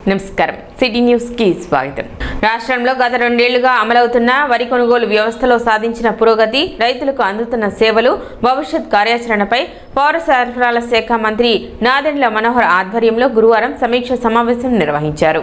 నమస్కారం city news కి స్వాగతం. రాష్ట్రంలో గత 2 ఏళ్లుగా అమలవుతున్న వరి కొనుగోలు వ్యవస్థలో సాధించిన పురోగతి, రైతులకు అందుతున్న సేవలు, భవిష్యత్ కార్యాచరణపై పౌర సరఫరాల శాఖ మంత్రి నాదెండ్ల మనోహర్ ఆధ్వర్యంలో గురువారం సమీక్ష సమావేశం నిర్వహించారు.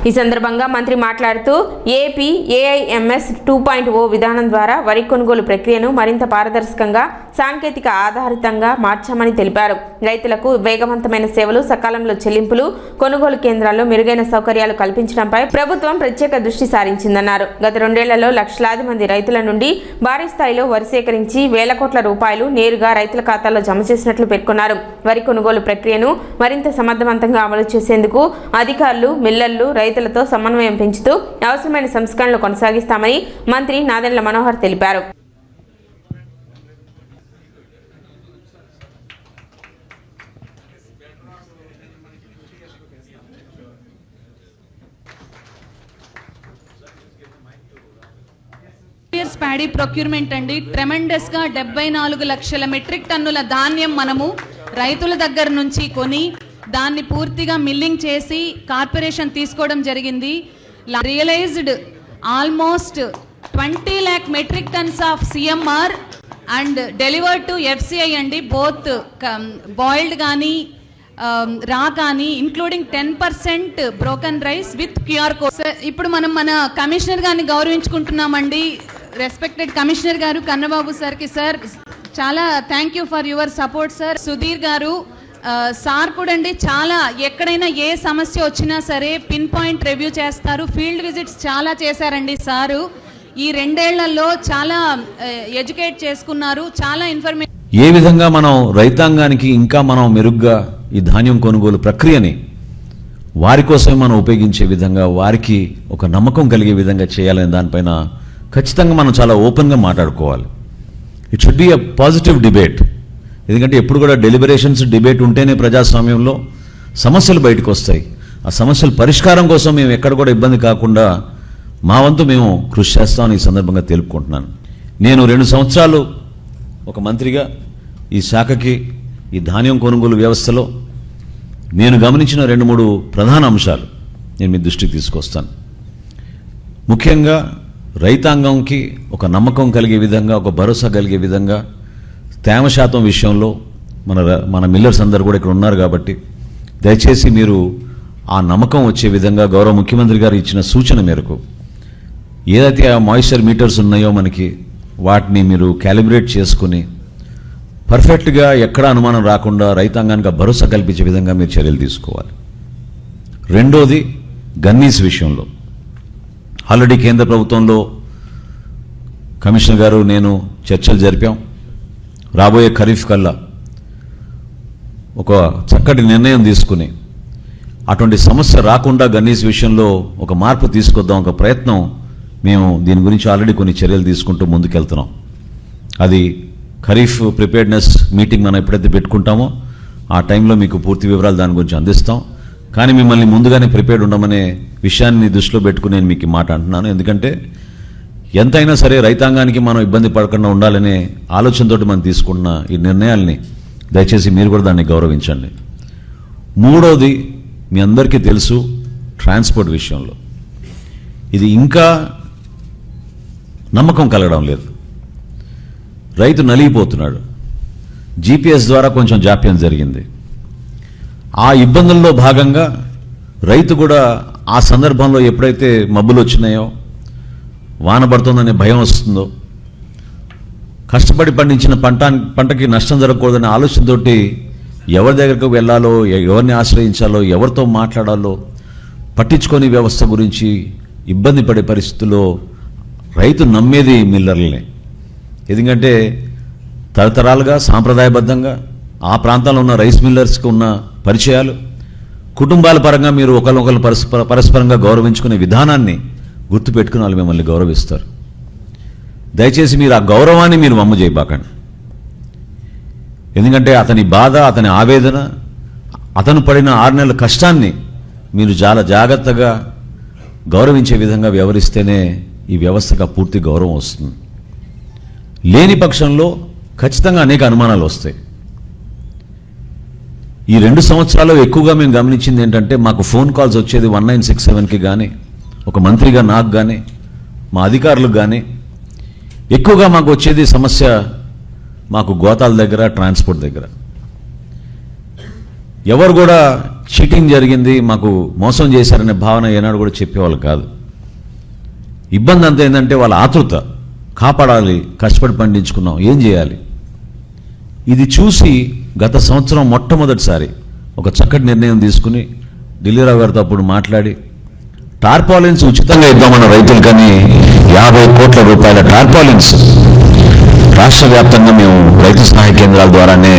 ఈ సందర్భంగా మంత్రి మాట్లాడుతూ ఏపీ AIMS 2.0 విధానం ద్వారా వరి కొనుగోలు ప్రక్రియను మరింత పారదర్శకంగా, సాంకేతిక ఆధారితంగా మార్చామని తెలిపారు. రైతులకు వేగవంతమైన సేవలు, సకాలంలో చెల్లింపులు, కొనుగోలు కేంద్రాల్లో మెరుగైన సౌకర్యాలు కల్పించడంపై ప్రభుత్వం ప్రత్యేక దృష్టి సారించిందన్నారు. గత 2 ఏళ్లలో లక్షలాది మంది రైతుల నుండి భారీ స్థాయిలో వరి సేకరించి వేల కోట్ల రూపాయలు నేరుగా రైతుల ఖాతాల్లో జమ చేసినట్లు పేర్కొన్నారు. వరి కొనుగోలు ప్రక్రియను మరింత సమర్థవంతంగా అమలు చేసేందుకు అధికారులు, మిల్లర్లు, రైతులతో సమన్వయం పెంచుతూ అవసరమైన సంస్కరణలు కొనసాగిస్తామని మంత్రి నాదెండ్ల మనోహర్ తెలిపారు. ప్యాడీ ప్రొక్యూర్మెంట్ అండి, ట్రెమెండస్ గా 74 లక్షల మెట్రిక్ టన్నుల ధాన్యం మనము రైతుల దగ్గర నుంచి కొని దాన్ని పూర్తిగా మిల్లింగ్ చేసి కార్పొరేషన్ తీసుకోవడం జరిగింది. Realised almost 20 lakh metric tons of CMR and delivered to FCI అండి, బోత్ బాయిల్డ్ కానీ రా కానీ, including 10% broken rice with QR code. ఇప్పుడు మనం మన కమిషనర్ గారిని గౌరవించుకుంటున్నామండి. రెస్పెక్టెడ్ కమిషనర్ గారు కన్నబాబు సార్కి, సార్ చాలా thank you for your support sir. Sudheer గారు సార్ కూడా అండి, చాలా ఎక్కడైనా ఏ సమస్య వచ్చినా సరే పిన్ పాయింట్ రివ్యూ చేస్తారు. ఫీల్డ్ విజిట్స్ చాలా చేశారండి సారు. ఈ 2 ఏళ్లలో చాలా ఎడ్యుకేట్ చేసుకున్నారు, చాలా ఇన్ఫర్మేషన్. ఏ విధంగా మనం రైతాంగానికి ఇంకా మనం మెరుగ్గా ఈ ధాన్యం కొనుగోలు ప్రక్రియని వారి కోసమే మనం ఉపయోగించే విధంగా, వారికి ఒక నమ్మకం కలిగే విధంగా చేయాలనే దానిపైన ఖచ్చితంగా మనం చాలా ఓపెన్గా మాట్లాడుకోవాలి. It should be a positive debate. ఎందుకంటే ఎప్పుడు కూడా డెలిబరేషన్స్, డిబేట్ ఉంటేనే ప్రజాస్వామ్యంలో సమస్యలు బయటకు వస్తాయి. ఆ సమస్యల పరిష్కారం కోసం మేము ఎక్కడ కూడా ఇబ్బంది కాకుండా మా వంతు మేము కృషి చేస్తామని ఈ సందర్భంగా తెలుపుకుంటున్నాను. నేను 2 సంవత్సరాలు ఒక మంత్రిగా ఈ శాఖకి, ఈ ధాన్యం కొనుగోలు వ్యవస్థలో నేను గమనించిన 2-3 ప్రధాన అంశాలు నేను మీ దృష్టికి తీసుకొస్తాను. ముఖ్యంగా రైతాంగంకి ఒక నమ్మకం కలిగే విధంగా, ఒక భరోసా కలిగే విధంగా తేమ శాతం విషయంలో మన మిల్లర్స్ అందరూ కూడా ఇక్కడ ఉన్నారు కాబట్టి దయచేసి మీరు ఆ నమ్మకం వచ్చే విధంగా గౌరవ ముఖ్యమంత్రి గారు ఇచ్చిన సూచన మేరకు ఏదైతే ఆ మాయిశ్చర్ మీటర్స్ ఉన్నాయో మనకి, వాటిని మీరు క్యాలిబ్రేట్ చేసుకుని పర్ఫెక్ట్గా ఎక్కడ అనుమానం రాకుండా రైతాంగానికి భరోసా కల్పించే విధంగా మీరు చర్యలు తీసుకోవాలి. రెండోది గన్నీస్ విషయంలో ఆల్రెడీ కేంద్ర ప్రభుత్వంలో కమిషనర్ గారు నేను చర్చలు జరిపాం. రాబోయే ఖరీఫ్ కల్లా ఒక చక్కటి నిర్ణయం తీసుకుని అటువంటి సమస్య రాకుండా గన్నీస్ విషయంలో ఒక మార్పు తీసుకొద్దాం, ఒక ప్రయత్నం మేము దీని గురించి ఆల్రెడీ కొన్ని చర్యలు తీసుకుంటూ ముందుకెళ్తున్నాం. అది ఖరీఫ్ ప్రిపేర్డ్నెస్ మీటింగ్ మనం ఎప్పుడైతే పెట్టుకుంటామో ఆ టైంలో మీకు పూర్తి వివరాలు దాని గురించి అందిస్తాం. కానీ మిమ్మల్ని ముందుగానే ప్రిపేర్డ్ ఉండమనే విషయాన్ని దృష్టిలో పెట్టుకుని నేను మీకు మాట అంటున్నాను. ఎందుకంటే ఎంతైనా సరే రైతాంగానికి మనం ఇబ్బంది పడకుండా ఉండాలనే ఆలోచనతోటి మనం తీసుకున్న ఈ నిర్ణయాల్ని దయచేసి మీరు కూడా దాన్ని గౌరవించండి. మూడోది మీ అందరికీ తెలుసు, ట్రాన్స్పోర్ట్ విషయంలో ఇది ఇంకా నమ్మకం కలగడం లేదు. రైతు నలిగిపోతున్నాడు. GPS ద్వారా కొంచెం జాప్యం జరిగింది. ఆ ఇబ్బందుల్లో భాగంగా రైతు కూడా ఆ సందర్భంలో ఎప్పుడైతే మబ్బులు వచ్చినాయో, వాన పడుతుందనే భయం వస్తుందో, కష్టపడి పండించిన పంటకి నష్టం జరగకూడదనే ఆలోచనతోటి ఎవరి దగ్గరకు వెళ్ళాలో, ఎవరిని ఆశ్రయించాలో, ఎవరితో మాట్లాడాలో పట్టించుకొని వ్యవస్థ గురించి ఇబ్బంది పడే పరిస్థితుల్లో రైతు నమ్మేది మిల్లర్లనే. ఎందుకంటే తరతరాలుగా సాంప్రదాయబద్ధంగా ఆ ప్రాంతంలో ఉన్న రైస్ మిల్లర్స్కి ఉన్న పరిచయాలు, కుటుంబాల పరంగా మీరు ఒకరినొకరు పరస్పరంగా గౌరవించుకునే విధానాన్ని గుర్తుపెట్టుకుని వాళ్ళు మిమ్మల్ని గౌరవిస్తారు. దయచేసి మీరు ఆ గౌరవాన్ని మీరు వమ్ము చేయబాకండి. ఎందుకంటే అతని బాధ, అతని ఆవేదన, అతను పడిన 6 నెలల కష్టాన్ని మీరు చాలా జాగ్రత్తగా గౌరవించే విధంగా వ్యవహరిస్తేనే ఈ వ్యవస్థకు పూర్తి గౌరవం వస్తుంది. లేని పక్షంలో ఖచ్చితంగా అనేక అనుమానాలు వస్తాయి. ఈ 2 సంవత్సరాల్లో ఎక్కువగా మేము గమనించింది ఏంటంటే, మాకు ఫోన్ కాల్స్ వచ్చేది 1967కి కానీ, ఒక మంత్రిగా నాకు కానీ, మా అధికారులకు కానీ ఎక్కువగా మాకు వచ్చేది సమస్య మాకు గోతాల దగ్గర, ట్రాన్స్పోర్ట్ దగ్గర. ఎవరు కూడా చీటింగ్ జరిగింది, మాకు మోసం చేశారనే భావన ఏనాడు కూడా చెప్పేవాళ్ళు కాదు. ఇబ్బంది అంతా ఏంటంటే వాళ్ళ ఆతృత, కాపాడాలి, కష్టపడి పండించుకున్నాం, ఏం చేయాలి. ఇది చూసి గత సంవత్సరం మొట్టమొదటిసారి ఒక చక్కటి నిర్ణయం తీసుకుని ఢిల్లీరావు గారితో అప్పుడు మాట్లాడి టార్పాలిన్స్ ఉచితంగా ఇద్దామన్న రైతులకని 50 కోట్ల రూపాయల టార్పాలిన్స్ రాష్ట్ర వ్యాప్తంగా మేము రైతు సహాయ కేంద్రాల ద్వారానే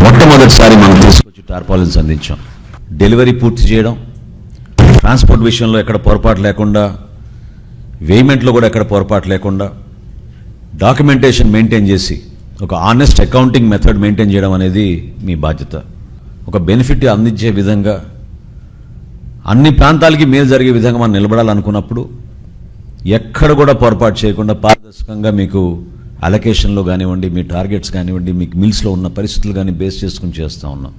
మొట్టమొదటిసారి మనం తీసుకొచ్చి టార్పాలిన్స్ అందించాం. డెలివరీ పూర్తి చేయడం, ట్రాన్స్పోర్ట్ విషయంలో ఎక్కడ పొరపాటు లేకుండా, వేమెంట్లో కూడా ఎక్కడ పొరపాటు లేకుండా, డాక్యుమెంటేషన్ మెయింటైన్ చేసి ఒక ఆనెస్ట్ అకౌంటింగ్ మెథడ్ మెయింటైన్ చేయడం అనేది మీ బాధ్యత. ఒక బెనిఫిట్ అందించే విధంగా, అన్ని ప్రాంతాలకి మేలు జరిగే విధంగా మనం నిలబడాలనుకున్నప్పుడు ఎక్కడ కూడా పొరపాటు చేయకుండా పారదర్శకంగా మీకు అలొకేషన్లో కానివ్వండి, మీ టార్గెట్స్ కానివ్వండి, మీకు మిల్స్లో ఉన్న పరిస్థితులు కానీ బేస్ చేసుకుని చేస్తూ ఉన్నాం.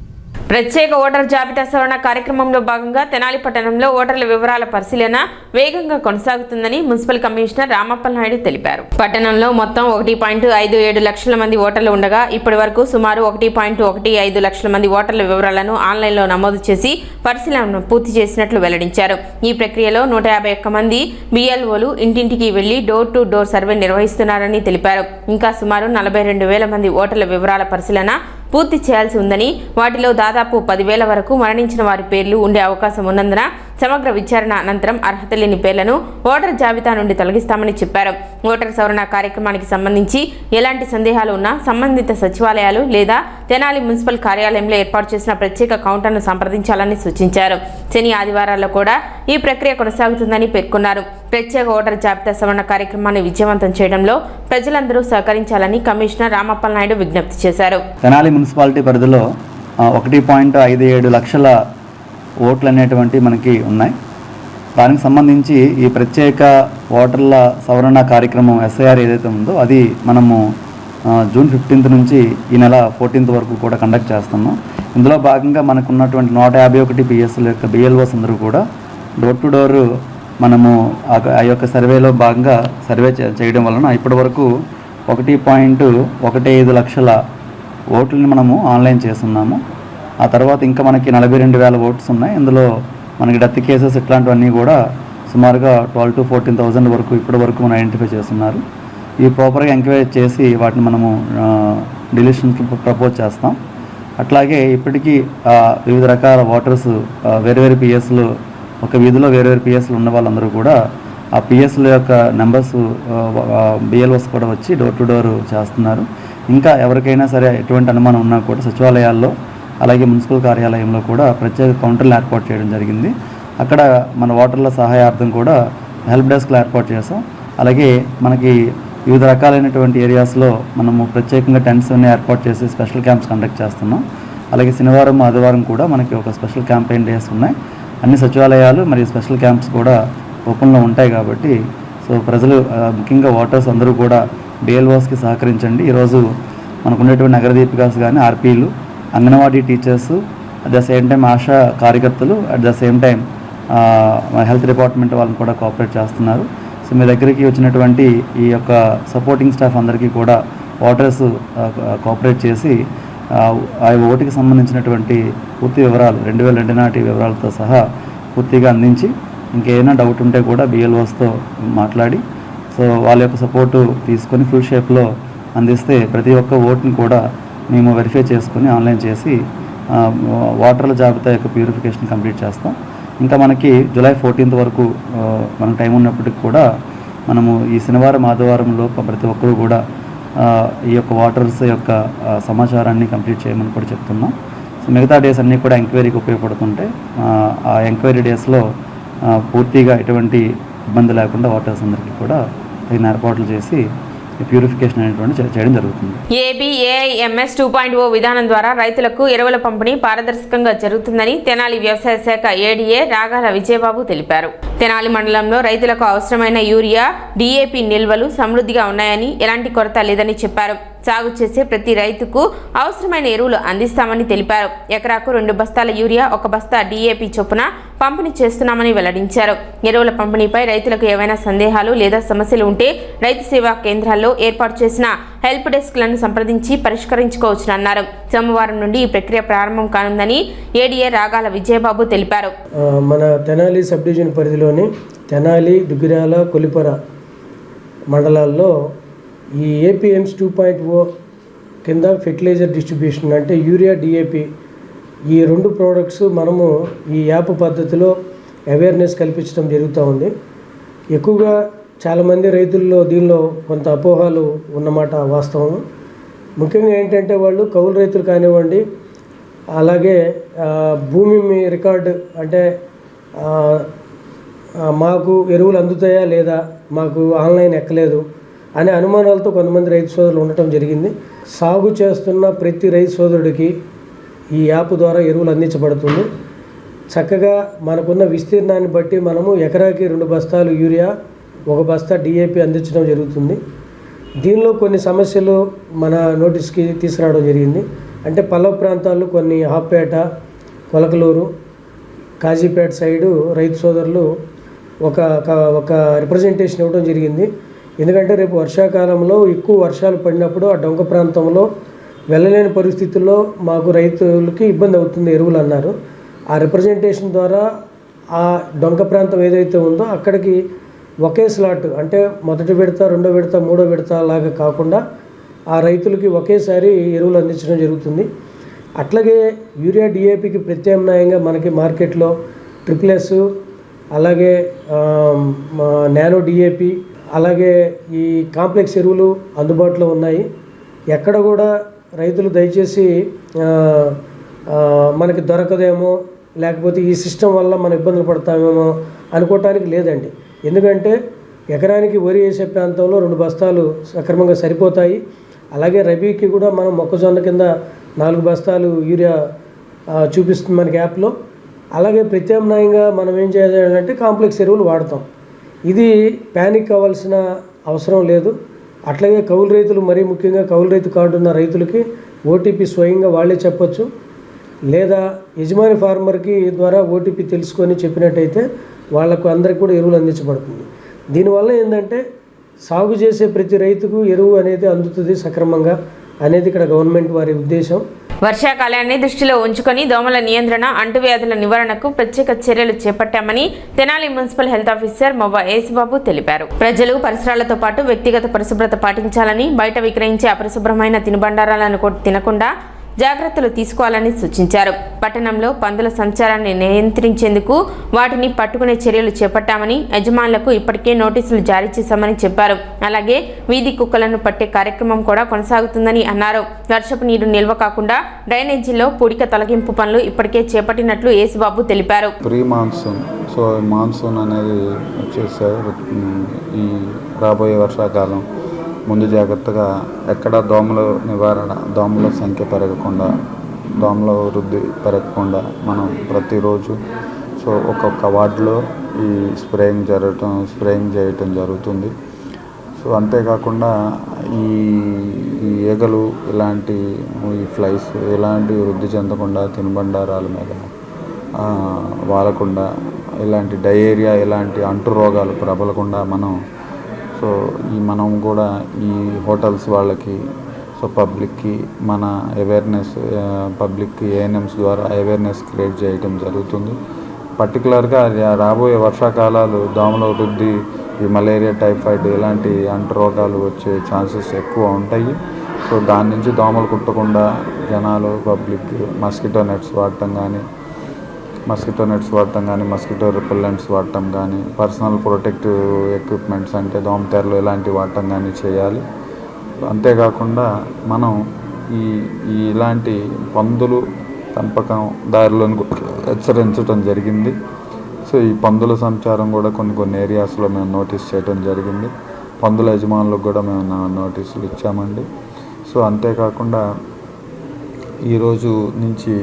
ప్రత్యేక ఓటర్ జాబితా సవరణ కార్యక్రమంలో భాగంగా తెనాలి పట్టణంలో ఓటర్ల వివరాల పరిశీలన వేగంగా కొనసాగుతుందని మున్సిపల్ కమిషనర్ రామప్పల్ నాయుడు తెలిపారు. పట్టణంలో మొత్తం 1.57 లక్షల మంది ఓటర్లు ఉండగా ఇప్పటి వరకు సుమారు 1.15 లక్షల మంది ఓటర్ల వివరాలను ఆన్లైన్లో నమోదు చేసి పరిశీలన పూర్తి చేసినట్లు వెల్లడించారు. ఈ ప్రక్రియలో 151 మంది BLOలు ఇంటింటికి వెళ్లి డోర్ టు డోర్ సర్వే నిర్వహిస్తున్నారని తెలిపారు. ఇంకా సుమారు 42,000 మంది ఓటర్ల వివరాల పరిశీలన పూర్తి చేయాల్సి ఉందని, వాటిలో దాదాపు 10,000 వరకు మరణించిన వారి పేర్లు ఉండే అవకాశం ఉన్నందున సమగ్ర విచారణ అనంతరం అర్హత లేని పేర్లను ఓటర్ జాబితా నుండి తొలగిస్తామని చెప్పారు. ఓటర్ సవరణ కార్యక్రమానికి సంబంధించి ఎలాంటి సందేహాలు ఉన్నా సంబంధిత సచివాలయాలు లేదా తెనాలి మున్సిపల్ కార్యాలయంలో ఏర్పాటు చేసిన ప్రత్యేక కౌంటర్ను సంప్రదించాలని సూచించారు. శని ఆదివారాల్లో కూడా ఈ ప్రక్రియ కొనసాగుతుందని పేర్కొన్నారు. ప్రత్యేక ఓటర్ జాబితా సవరణ కార్యక్రమాన్ని విజయవంతం చేయడంలో ప్రజలందరూ సహకరించాలని కమిషనర్ రామప్పల్ నాయుడు విజ్ఞప్తి చేశారు. తెనాలి మున్సిపాలిటీ పరిధిలో 1.57 లక్షల ఓట్లు అనేటువంటి మనకి ఉన్నాయి. దానికి సంబంధించి ఈ ప్రత్యేక ఓటర్ల సవరణ కార్యక్రమం SIR ఏదైతే ఉందో అది మనము జూన్ 15 నుంచి ఈ నెల 14 వరకు కూడా కండక్ట్ చేస్తున్నాం. ఇందులో భాగంగా మనకు ఉన్నటువంటి 151 PSల యొక్క BLOs అందరూ కూడా డోర్ టు డోర్ మనము ఆ యొక్క సర్వేలో భాగంగా సర్వే చేయడం వలన ఇప్పటి వరకు 1.15 లక్షల ఓట్లని మనము ఆన్లైన్ చేస్తున్నాము. ఆ తర్వాత ఇంకా మనకి 42,000 ఓట్స్ ఉన్నాయి. ఇందులో మనకి డెత్ కేసెస్ ఇట్లాంటివన్నీ కూడా సుమారుగా 12,000 to 14,000 వరకు ఇప్పటి వరకు మనం ఐడెంటిఫై చేస్తున్నారు. ఈ ప్రాపర్గా ఎంక్వైరీ చేసి వాటిని మనము డిలిషన్స్కి ప్రపోజ్ చేస్తాం. అట్లాగే ఇప్పటికీ వివిధ రకాల ఓటర్స్ వేరు పిఎస్లు, ఒక వీధిలో వేరు పిఎస్లు ఉన్న వాళ్ళందరూ కూడా ఆ పిఎస్ల యొక్క నెంబర్స్ BLOs కూడా వచ్చి డోర్ టు డోర్ చేస్తున్నారు. ఇంకా ఎవరికైనా సరే ఎటువంటి అనుమానం ఉన్నా కూడా సచివాలయాల్లో అలాగే మున్సిపల్ కార్యాలయంలో కూడా ప్రత్యేక కౌంటర్లు ఏర్పాటు చేయడం జరిగింది. అక్కడ మన ఓటర్ల సహాయార్థం కూడా హెల్ప్ డెస్క్లు ఏర్పాటు చేసాం. అలాగే మనకి వివిధ రకాలైనటువంటి ఏరియాస్లో మనము ప్రత్యేకంగా టెంట్స్ అన్ని ఏర్పాటు చేసి స్పెషల్ క్యాంప్స్ కండక్ట్ చేస్తున్నాం. అలాగే శనివారం ఆదివారం కూడా మనకి ఒక స్పెషల్ క్యాంపెయిన్ డేస్ ఉన్నాయి. అన్ని సచివాలయాలు మరియు స్పెషల్ క్యాంప్స్ కూడా ఓపెన్లో ఉంటాయి కాబట్టి సో ప్రజలు ముఖ్యంగా ఓటర్స్ అందరూ కూడా BLOస్కి సహకరించండి. ఈరోజు మనకు ఉన్నటువంటి నగర దీపికాస్ కానీ RPలు, anganwadi teachers, at the same time ఆశా కార్యకర్తలు, at the same time health department వాళ్ళని కూడా కోఆపరేట్ చేస్తున్నారు. సో మీ దగ్గరికి వచ్చినటువంటి ఈ యొక్క సపోర్టింగ్ స్టాఫ్ అందరికీ కూడా ఓటర్స్ కోఆపరేట్ చేసి ఆ ఓటుకి సంబంధించినటువంటి పూర్తి వివరాలు 2002 నాటి వివరాలతో సహా పూర్తిగా అందించి ఇంకేమైనా డౌట్ ఉంటే కూడా BLOస్తో మాట్లాడి సో వాళ్ళ యొక్క సపోర్టు తీసుకొని ఫుల్ షేప్లో అందిస్తే ప్రతి ఒక్క ఓటుని కూడా మేము వెరిఫై చేసుకొని ఆన్లైన్ చేసి ఓటర్ల జాబితా యొక్క ప్యూరిఫికేషన్ కంప్లీట్ చేస్తాం. ఇంకా మనకి జూలై 14 వరకు మనకు టైం ఉన్నప్పటికి కూడా మనము ఈ శనివారం ఆదివారంలో ప్రతి ఒక్కరూ కూడా ఈ యొక్క ఓటర్స్ యొక్క సమాచారాన్ని కంప్లీట్ చేయమని కూడా చెప్తున్నాం. సో మిగతా డేస్ అన్నీ కూడా ఎంక్వైరీకి ఉపయోగపడుతుంటే ఆ ఎంక్వైరీ డేస్లో పూర్తిగా ఎటువంటి ఇబ్బంది లేకుండా ఓటర్స్ అందరికీ కూడా తగిన ఏర్పాట్లు చేసి ప్యూరిఫికేషన్ అనేటువంటి చేయడం జరుగుతుంది. ABAIMS 2.0 విధానం ద్వారా రైతులకు ఎరువుల పంపిణీ పారదర్శకంగా జరుగుతుందని తెనాలి వ్యవసాయ శాఖ ADA రాగాల విజయబాబు తెలిపారు. తెనాలి మండలంలో రైతులకు అవసరమైన యూరియా, DAP నిల్వలు సమృద్ధిగా ఉన్నాయని, ఎలాంటి కొరత లేదని చెప్పారు. సాగు చేసే ప్రతి రైతుకు అవసరమైన ఎరువులు అందిస్తామని తెలిపారు. ఎకరాకు 2 బస్తాల యూరియా, 1 బస్తా DAP చొప్పున పంపిణీ చేస్తున్నామని వెల్లడించారు. ఎరువుల పంపిణీపై రైతులకు ఏవైనా సందేహాలు లేదా సమస్యలు ఉంటే రైతు సేవా కేంద్రాల్లో ఏర్పాటు చేసిన హెల్ప్ డెస్క్లను సంప్రదించి పరిష్కరించుకోవచ్చునన్నారు. సోమవారం నుండి ఈ ప్రక్రియ ప్రారంభం కానుందని ADA రాగాల విజయబాబు తెలిపారు. మన తెనాలి సబ్ డివిజన్ పరిధిలోని తెనాలి, దుగ్గిరాల, కొలిపర మండలాల్లో ఈ APMs 2.0 కింద ఫెర్టిలైజర్ డిస్ట్రిబ్యూషన్ అంటే యూరియా, DAP ఈ 2 ప్రోడక్ట్స్ మనము ఈ యాప్ పద్ధతిలో అవేర్నెస్ కల్పించడం జరుగుతూ ఉంది. ఎక్కువగా చాలామంది రైతుల్లో దీనిలో కొంత అపోహలు ఉన్నమాట వాస్తవం. ముఖ్యంగా ఏంటంటే వాళ్ళు కౌలు రైతులు కానివ్వండి, అలాగే భూమి రికార్డు అంటే మాకు ఎరువులు అందుతాయా లేదా, మాకు ఆన్లైన్ ఎక్కలేదు అనే అనుమానాలతో కొంతమంది రైతు సోదరులు ఉండటం జరిగింది. సాగు చేస్తున్న ప్రతి రైతు సోదరుడికి ఈ యాప్ ద్వారా ఎరువులు అందించబడుతుంది. చక్కగా మనకున్న విస్తీర్ణాన్ని బట్టి మనము ఎకరాకి 2 బస్తాలు యూరియా, 1 బస్తా DAP అందించడం జరుగుతుంది. దీనిలో కొన్ని సమస్యలు మన నోటీస్కి తీసుకురావడం జరిగింది. అంటే పల్లవ ప్రాంతాల్లో కొన్ని హాపేట, కొలకలూరు, కాజీపేట సైడు రైతు సోదరులు ఒక రిప్రజెంటేషన్ ఇవ్వడం జరిగింది. ఎందుకంటే రేపు వర్షాకాలంలో ఎక్కువ వర్షాలు పడినప్పుడు ఆ డొంక ప్రాంతంలో వెళ్ళలేని పరిస్థితుల్లో మాకు రైతులకి ఇబ్బంది అవుతుంది ఎరువులు అన్నారు. ఆ రిప్రజెంటేషన్ ద్వారా ఆ డొంక ప్రాంతం ఏదైతే ఉందో అక్కడికి ఒకే స్లాట్ అంటే మొదటి విడత, 2వ విడత, 3వ విడత లాగా కాకుండా ఆ రైతులకి ఒకేసారి ఎరువులు అందించడం జరుగుతుంది. అట్లాగే యూరియా, DAPకి ప్రత్యామ్నాయంగా మనకి మార్కెట్లో SSS, అలాగే నానో DAP, అలాగే ఈ కాంప్లెక్స్ ఎరువులు అందుబాటులో ఉన్నాయి. ఎక్కడ కూడా రైతులు దయచేసి మనకి దొరకదేమో, లేకపోతే ఈ సిస్టమ్ వల్ల మనం ఇబ్బందులు పడతామేమో అనుకోవటానికి లేదండి. ఎందుకంటే ఎకరానికి వరి వేసే ప్రాంతంలో 2 బస్తాలు సక్రమంగా సరిపోతాయి. అలాగే రబీకి కూడా మనం మొక్కజొన్న కింద 4 బస్తాలు యూరియా చూపిస్తుంది మనకి యాప్లో. అలాగే ప్రత్యామ్నాయంగా మనం ఏం చేయాలంటే కాంప్లెక్స్ ఎరువులు వాడతాం. ఇది ప్యానిక్ అవ్వాల్సిన అవసరం లేదు. అట్లాగే కౌలు రైతులు, మరీ ముఖ్యంగా కౌలు రైతు కార్డు ఉన్న రైతులకి OTP స్వయంగా వాళ్ళే చెప్పొచ్చు, లేదా యజమాని ఫార్మర్కి ద్వారా OTP తెలుసుకొని చెప్పినట్టయితే వాళ్ళకు అందరికీ కూడా ఎరువులు అందించబడుతుంది. దీనివల్ల ఏంటంటే సాగు చేసే ప్రతి రైతుకు ఎరువు అనేది అందుతుంది సక్రమంగా అనేది ఇక్కడ గవర్నమెంట్ వారి ఉద్దేశం. వర్షాకాలాన్ని దృష్టిలో ఉంచుకొని దోమల నియంత్రణ, అంటువ్యాధుల నివారణకు ప్రత్యేక చర్యలు చేపట్టామని Tenali municipal health officer Movva Yesubabu తెలిపారు. ప్రజలు పరిసరాలతో పాటు వ్యక్తిగత పరిశుభ్రత పాటించాలని, బయట విక్రయించే అపరిశుభ్రమైన తినుబండారాలను తినకుండా జాగ్రత్తలు తీసుకోవాలని సూచించారు. పట్టణంలో పందుల సంచారాన్ని నియంత్రించేందుకు వాటిని పట్టుకునే చర్యలు చేపట్టామని, యజమానులకు ఇప్పటికే నోటీసులు జారీ చేశామని చెప్పారు. అలాగే వీధి కుక్కలను పట్టే కార్యక్రమం కూడా కొనసాగుతుందని అన్నారు. వర్షపు నీరు నిల్వ కాకుండా డ్రైనేజీల్లో పూడిక తొలగింపు పనులు ఇప్పటికే చేపట్టినట్లు యేసుబాబు తెలిపారు. ప్రీ మాన్సూన్, సో మాన్సూన్ అనేది వచ్చేసారు. ఈ రాబోయే వర్షాకాలం ముందు జాగ్రత్తగా ఎక్కడ దోమల నివారణ, దోమల సంఖ్య పెరగకుండా, దోమల వృద్ధి పెరగకుండా మనం ప్రతిరోజు సో ఒక్కొక్క వార్డులో ఈ స్ప్రేయింగ్ చేయటం జరుగుతుంది. సో అంతేకాకుండా ఈ ఈగలు ఇలాంటి ఈ ఫ్లైస్ ఇలాంటి వృద్ధి చెందకుండా తినుబండారాల మీద వాలకుండా, ఇలాంటి డయేరియా ఇలాంటి అంటు రోగాలు ప్రబలకుండా మనం కూడా ఈ హోటల్స్ వాళ్ళకి, సో పబ్లిక్కి మన అవేర్నెస్, పబ్లిక్కి ANMs ద్వారా అవేర్నెస్ క్రియేట్ చేయడం జరుగుతుంది. పర్టికులర్గా రాబోయే వర్షాకాలాలు దోమల వృద్ధి, ఈ మలేరియా, టైఫాయిడ్ ఇలాంటి అంటు రోగాలు వచ్చే ఛాన్సెస్ ఎక్కువ ఉంటాయి. సో దాని నుంచి దోమలు కుట్టకుండా జనాలు, పబ్లిక్ మస్కిటో నెట్స్ వాడటం కానీ, మస్కిటో రిపెల్లెంట్స్ వాడటం కానీ, పర్సనల్ ప్రొటెక్టివ్ ఎక్విప్మెంట్స్ అంటే దోమతెరలు ఇలాంటివి వాడటం కానీ చేయాలి. అంతేకాకుండా మనం ఇలాంటి పందులు పెంపకం దారులను హెచ్చరించడం జరిగింది. సో ఈ పందుల సంచారం కూడా కొన్ని ఏరియాస్లో మేము నోటీస్ చేయడం జరిగింది. పందుల యజమానులకు కూడా మేము నోటీసులు ఇచ్చామండి. సో అంతేకాకుండా ఈరోజు నుంచి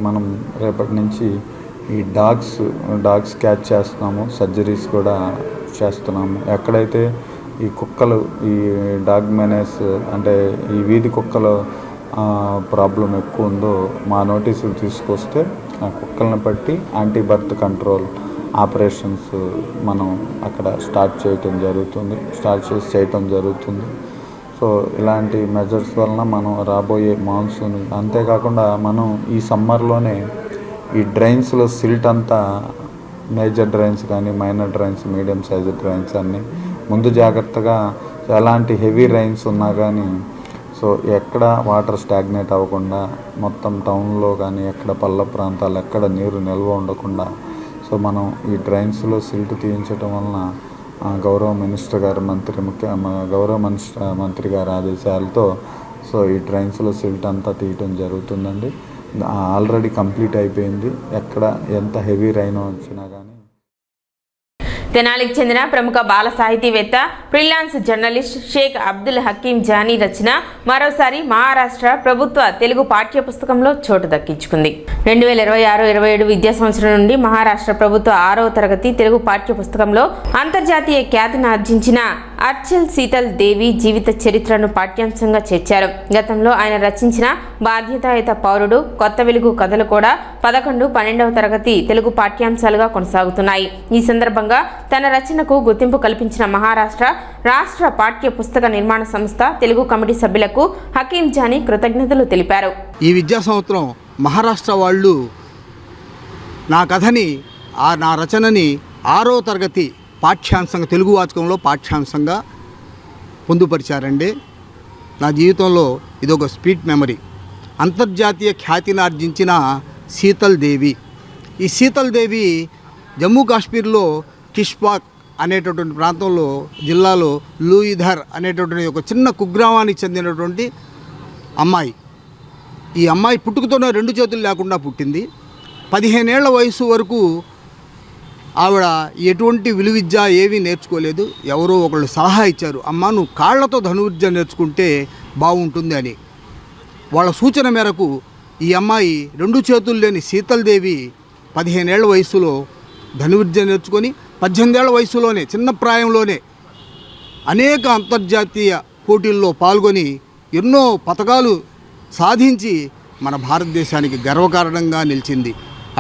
మనం రేపటి నుంచి ఈ డాగ్స్ క్యాచ్ చేస్తున్నాము, సర్జరీస్ కూడా చేస్తున్నాము. ఎక్కడైతే ఈ కుక్కలు, ఈ డాగ్ మెనేస్ అంటే ఈ వీధి కుక్కలు ప్రాబ్లం ఎక్కువ ఉందో మా నోటీసులు తీసుకొస్తే ఆ కుక్కలను బట్టి యాంటీ బర్త్ కంట్రోల్ ఆపరేషన్స్ మనం అక్కడ స్టార్ట్ చేయటం జరుగుతుంది. సో ఇలాంటి మెజర్స్ వలన మనం రాబోయే మాన్సూన్, అంతేకాకుండా మనం ఈ సమ్మర్లోనే ఈ డ్రైన్స్లో సిల్ట్ అంతా మేజర్ డ్రైన్స్ కానీ minor drains, medium size drains అన్నీ ముందు జాగ్రత్తగా ఎలాంటి హెవీ రైన్స్ ఉన్నా కానీ సో ఎక్కడ వాటర్ స్టాగ్నేట్ అవ్వకుండా మొత్తం టౌన్లో కానీ ఎక్కడ పల్ల ప్రాంతాలు ఎక్కడ నీరు నిల్వ ఉండకుండా సో మనం ఈ డ్రైన్స్లో సిల్ట్ తీయించడం వలన గౌరవ మంత్రి గారి ఆదేశాలతో సో ఈ డ్రైన్స్లో సిల్ట్ అంతా తీయటం జరుగుతుందండి. ఆల్రెడీ కంప్లీట్ అయిపోయింది. ఎక్కడ ఎంత హెవీ రైన్ వచ్చినా కానీ. తెనాలికి చెందిన ప్రముఖ బాల సాహితీవేత్త, ఫ్రీలాన్స్ జర్నలిస్ట్ షేక్ అబ్దుల్ హకీం జానీ రచన మరోసారి మహారాష్ట్ర ప్రభుత్వ తెలుగు పాఠ్య పుస్తకంలో చోటు దక్కించుకుంది. 2026-27 విద్యా సంవత్సరం నుండి మహారాష్ట్ర ప్రభుత్వ 6వ తరగతి తెలుగు పాఠ్య పుస్తకంలో అంతర్జాతీయ ఖ్యాతిని ఆర్జించిన అర్చల్ శీతల్ దేవి జీవిత చరిత్రను పాఠ్యాంశంగా చేర్చారు. గతంలో ఆయన రచించిన బాధ్యతాయుత పౌరుడు, కొత్త వెలుగు కథలు కూడా 11, 12వ తరగతి తెలుగు పాఠ్యాంశాలుగా కొనసాగుతున్నాయి. ఈ సందర్భంగా తన రచనకు గుర్తింపు కల్పించిన మహారాష్ట్ర రాష్ట్ర పాఠ్య పుస్తక నిర్మాణ సంస్థ తెలుగు కమిటీ సభ్యులకు హకీం జానీ కృతజ్ఞతలు తెలిపారు. ఈ విద్యా సంవత్సరం మహారాష్ట్ర వాళ్ళు నా కథని, నా రచనని 6వ తరగతి పాఠ్యాంశంగా, తెలుగు వాచకంలో పాఠ్యాంశంగా పొందుపరిచారండి. నా జీవితంలో ఇదొక స్వీట్ మెమరీ. అంతర్జాతీయ ఖ్యాతిని ఆర్జించిన శీతల్ దేవి. ఈ శీతల్ దేవి జమ్మూ కాశ్మీర్లో కిష్పాక్ అనేటటువంటి ప్రాంతంలో, జిల్లాలో లూయిధర్ అనేటటువంటి ఒక చిన్న కుగ్రామానికి చెందినటువంటి అమ్మాయి. ఈ అమ్మాయి పుట్టుకతోనే 2 చేతులు లేకుండా పుట్టింది. 15 ఏళ్ల వయసు వరకు ఆవిడ ఎటువంటి విలువిద్య ఏమీ నేర్చుకోలేదు. ఎవరో ఒకళ్ళు సలహా ఇచ్చారు, అమ్మ నువ్వు కాళ్లతో ధనుర్విద్య నేర్చుకుంటే బాగుంటుంది అని. వాళ్ళ సూచన మేరకు ఈ అమ్మాయి 2 చేతులు లేని శీతల్ దేవి 15 ఏళ్ల వయసులో ధనుర్విద్య నేర్చుకొని 18 ఏళ్ల వయసులోనే, చిన్న ప్రాయంలోనే అనేక అంతర్జాతీయ పోటీల్లో పాల్గొని ఎన్నో పతకాలు సాధించి మన భారతదేశానికి గర్వకారణంగా నిలిచింది.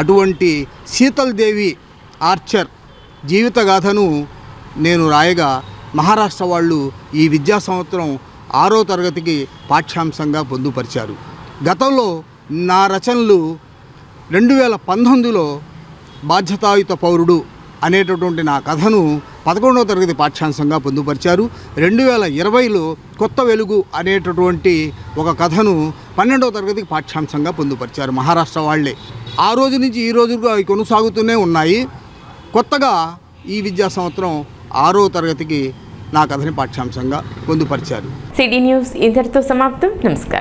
అటువంటి శీతల్ దేవి ఆర్చర్ జీవితగాథను నేను రాయగా మహారాష్ట్ర వాళ్ళు ఈ విద్యా సంవత్సరం 6వ తరగతికి పాఠ్యాంశంగా పొందుపరిచారు. గతంలో నా రచనలు 2019లో బాధ్యతాయుత పౌరుడు అనేటటువంటి నా కథను 11వ తరగతి పాఠ్యాంశంగా పొందుపరిచారు. 2020లో కొత్త వెలుగు అనేటటువంటి ఒక కథను 12వ తరగతికి పాఠ్యాంశంగా పొందుపరిచారు మహారాష్ట్ర వాళ్ళే. ఆ రోజు నుంచి ఈ రోజుగా అవి కొనసాగుతూనే ఉన్నాయి. కొత్తగా ఈ విద్యా సంవత్సరం 6వ తరగతికి నా కథని పాఠ్యాంశంగా పొందుపరిచారు. సిటీ న్యూస్ ఇంతటితో సమాప్తం. నమస్కారం.